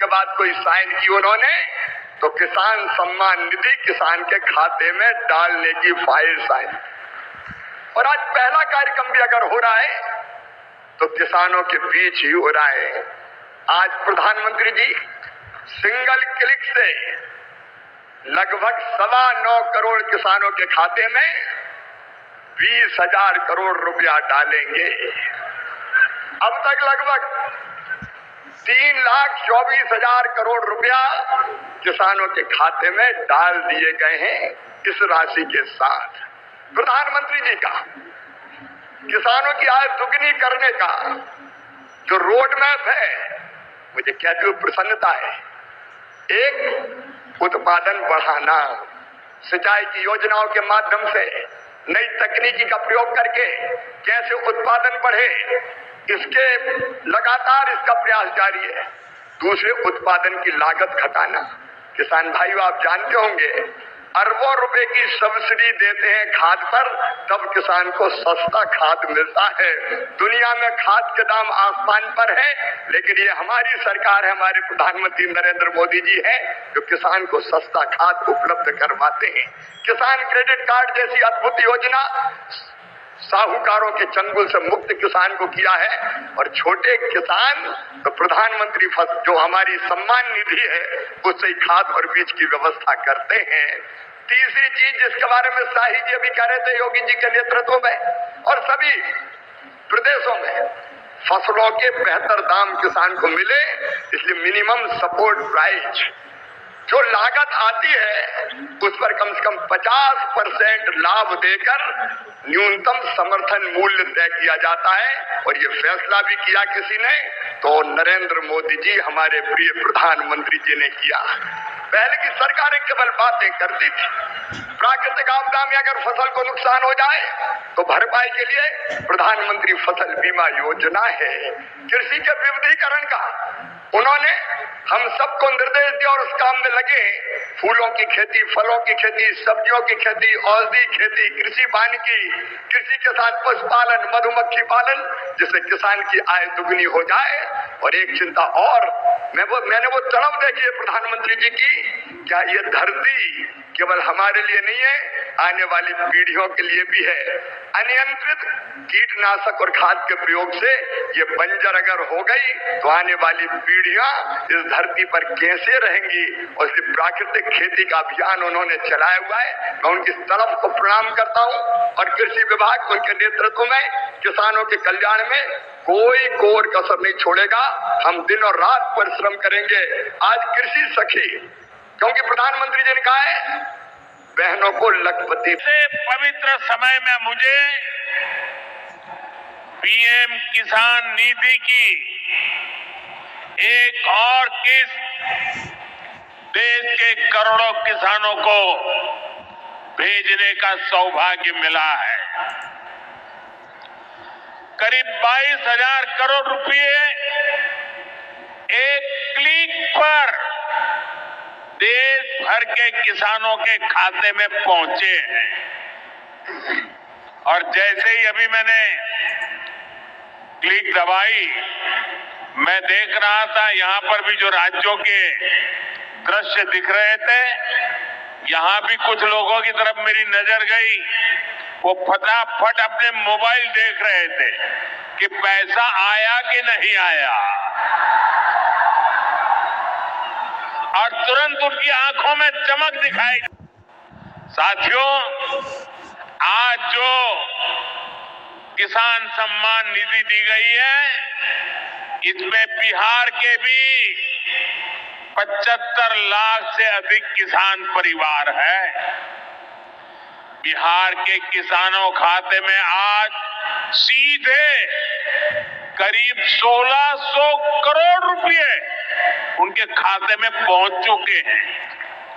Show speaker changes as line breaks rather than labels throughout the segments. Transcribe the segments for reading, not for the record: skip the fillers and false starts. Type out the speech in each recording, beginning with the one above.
बाद कोई साइन की उन्होंने तो किसान सम्मान निधि किसान के खाते में डालने की फाइल साइन। और आज पहला कार्यक्रम भी अगर हो रहा है तो किसानों के बीच ही हो रहा है। आज प्रधानमंत्री जी सिंगल क्लिक से लगभग 9.25 करोड़ किसानों के खाते में 20,000 करोड़ रुपया डालेंगे। अब तक लगभग 3,24,000 करोड़ रुपया किसानों के खाते में डाल दिए गए हैं। इस राशि के साथ प्रधानमंत्री जी का किसानों की आय दुगनी करने का जो रोड मैप है, मुझे कहते हुए प्रसन्नता है। एक, उत्पादन बढ़ाना, सिंचाई की योजनाओं के माध्यम से नई तकनीकी का प्रयोग करके कैसे उत्पादन बढ़े, इसके लगातार इसका प्रयास जारी है। दूसरे, उत्पादन की लागत घटाना। किसान भाइयों, आप जानते होंगे अरबों रुपए की सब्सिडी देते हैं खाद पर, तब किसान को सस्ता खाद मिलता है। दुनिया में खाद के दाम आसमान पर है, लेकिन ये हमारी सरकार है, हमारे प्रधानमंत्री नरेंद्र मोदी जी है जो किसान को सस्ता खाद उपलब्ध करवाते हैं। किसान क्रेडिट कार्ड जैसी अद्भुत योजना साहूकारों के चंगुल से मुक्त किसान को किया है। और छोटे किसान तो प्रधानमंत्री जो हमारी सम्मान निधि है उससे ही खाद और बीज की व्यवस्था करते हैं। तीसरी चीज जिसके बारे में शाही जी अभी कह रहे थे योगी जी के नेतृत्व में और सभी प्रदेशों में फसलों के बेहतर दाम किसान को मिले, इसलिए मिनिमम सपोर्ट प्राइस जो लागत आती है उस पर कम से कम 50% लाभ देकर न्यूनतम समर्थन मूल्य तय किया जाता है। और ये फैसला भी किया किसी ने तो नरेंद्र मोदी जी हमारे प्रिय प्रधानमंत्री जी ने किया। पहले की सरकारें केवल बातें करती थी। प्राकृतिक आपदा में अगर फसल को नुकसान हो जाए तो भरपाई के लिए प्रधानमंत्री फसल बीमा योजना है। कृषि के विविधीकरण का उन्होंने हम सबको निर्देश दिया और उस काम में लगे। फूलों की खेती, फलों की खेती, सब्जियों की खेती, औषधि खेती, कृषि वानिकी, कृषि के साथ पशुपालन, मधुमक्खी पालन, जिससे किसान की आय दुगनी हो जाए। और एक चिंता और, मैंने वो तड़प देखी है प्रधानमंत्री जी की, क्या ये धरती केवल हमारे लिए नहीं है, आने वाली पीढ़ियों के लिए भी है। अनियंत्रित कीटनाशक और खाद के प्रयोग से ये बंजर अगर हो गई तो आने वाली पीढ़ियां इस धरती पर कैसे रहेंगी। और इसलिए प्राकृतिक खेती का अभियान उन्होंने चलाया हुआ है। मैं उनकी तरफ को प्रणाम करता हूं और कृषि विभाग उनके नेतृत्व में किसानों के कल्याण में कोई कोर कसर नहीं छोड़ेगा। हम दिन और रात परिश्रम करेंगे। आज कृषि सखी, क्योंकि प्रधानमंत्री जी ने कहा है बहनों को लखपति
से पवित्र समय में मुझे पीएम किसान निधि की एक और किस्त देश के करोड़ों किसानों को भेजने का सौभाग्य मिला है। करीब 22,000 करोड़ रुपए एक क्लिक पर देश भर के किसानों के खाते में पहुंचे हैं। और जैसे ही अभी मैंने क्लिक दबाई, मैं देख रहा था यहां पर भी जो राज्यों के दृश्य दिख रहे थे, यहां भी कुछ लोगों की तरफ मेरी नजर गई। वो फटाफट अपने मोबाइल देख रहे थे कि पैसा आया कि नहीं आया, और तुरंत उनकी आंखों में चमक दिखाई। साथियों, आज जो किसान सम्मान निधि दी गई है, इसमें बिहार के भी 75 लाख से अधिक किसान परिवार है। बिहार के किसानों खाते में आज सीधे करीब 1,600 करोड़ रुपए उनके खाते में पहुंच चुके हैं।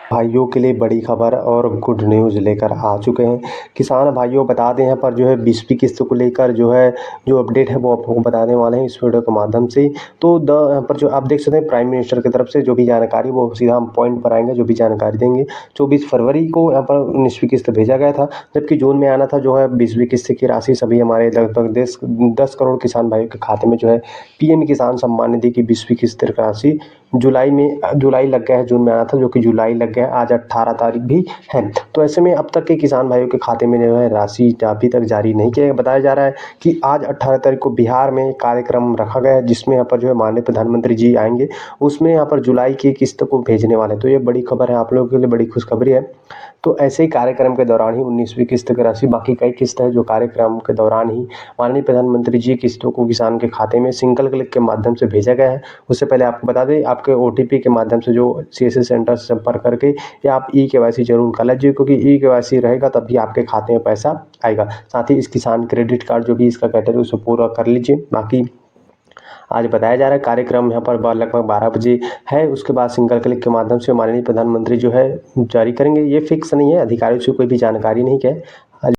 भाइयों के लिए बड़ी खबर और गुड न्यूज़ लेकर आ चुके हैं। किसान भाइयों, बता दें यहाँ पर जो है 20वीं किस्त को लेकर जो अपडेट है वो आपको बताने वाले हैं इस वीडियो के माध्यम से। तो यहाँ पर जो आप देख सकते हैं प्राइम मिनिस्टर की तरफ से जो भी जानकारी वो सीधा हम पॉइंट पर आएंगे, जो भी जानकारी देंगे। 24 फरवरी को यहाँ पर 19वीं किस्त भेजा गया था, जबकि जून में आना था जो है 20वीं किस्त की राशि। सभी हमारे लगभग 10 करोड़ किसान भाइयों के खाते में जो है पीएम किसान सम्मान निधि की 20वीं किस्त राशि जुलाई लग गया है, जून में आना था जो कि जुलाई लग गया है, आज 18 तारीख भी है। तो ऐसे में अब तक के किसान भाइयों के खाते में जो है राशि अभी तक जारी नहीं किया। बताया जा रहा है कि आज 18 तारीख को बिहार में कार्यक्रम रखा गया है जिसमें यहाँ पर जो है माननीय प्रधानमंत्री जी आएंगे, उसमें यहाँ पर जुलाई की किस्त को भेजने वाले हैं। तो ये बड़ी खबर है, आप लोगों के लिए बड़ी खुशखबरी है। तो ऐसे ही कार्यक्रम के दौरान ही 19वीं किस्त की राशि, बाकी कई किस्त है जो कार्यक्रम के दौरान ही माननीय प्रधानमंत्री जी किस्तों को किसान के खाते में सिंगल क्लिक के माध्यम से भेजा गया है। उससे पहले आपको बता दें, आपके OTP के माध्यम से जो CSC सेंटर से संपर्क करके या आप eKYC जरूर कर लीजिए, क्योंकि eKYC रहेगा तभी आपके खाते में पैसा आएगा। साथ ही इस किसान क्रेडिट कार्ड जो भी इसका कैटेगरी उसे पूरा कर लीजिए। बाकी आज बताया जा रहा है कार्यक्रम यहाँ पर लगभग 12 बजे है, उसके बाद सिंगल क्लिक के माध्यम से माननीय प्रधानमंत्री जो है जारी करेंगे। ये फिक्स नहीं है, अधिकारियों से कोई भी जानकारी नहीं है।